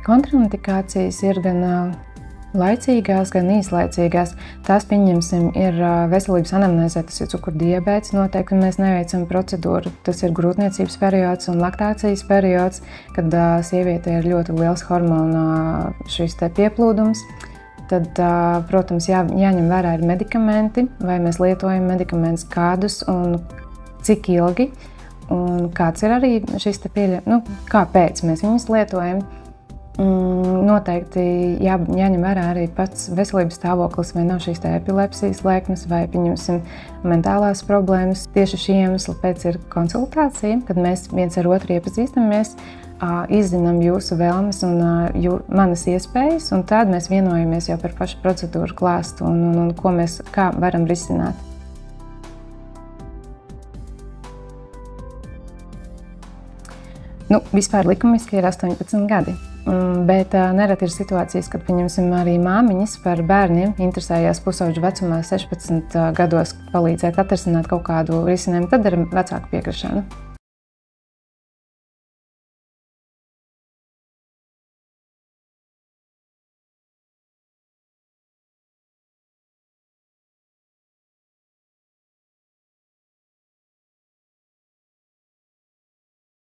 Kontraindikācijas ir gan laicīgās, gan īslaicīgās. Tās, pieņemsim, ir veselības anamnēzē, tas ir cukurdiabēts, noteikti mēs neveicam procedūru. Tas ir grūtniecības periods un laktācijas periods, kad sievietē ir ļoti liels hormonu šis te pieplūdums. Tad, protams, jāņem vērā ir medikamenti, vai mēs lietojam medikamentus kādus un cik ilgi. Un kāds ir arī šis te kāpēc mēs viņus lietojam. Noteikti jāņem vērā arī pats veselības stāvoklis, vai nav šīs epilepsijas lēkmes, vai pieņemsim mentālās problēmas. Tieši šī iemesla pēc ir konsultācija, kad mēs viens ar otru iepazīstamies, izzinām jūsu vēlmes un manas iespējas, un tad mēs vienojamies jau par pašu procedūru klāstu un kā varam risināt. Vispār likumiski ir 18 gadi, bet nereti ir situācijas, kad, pieņemsim, arī māmiņas par bērniem interesējās pusauģu vecumā 16 gados palīdzēt atrisināt kaut kādu risinājumu, tad ir vecāku piekrišana.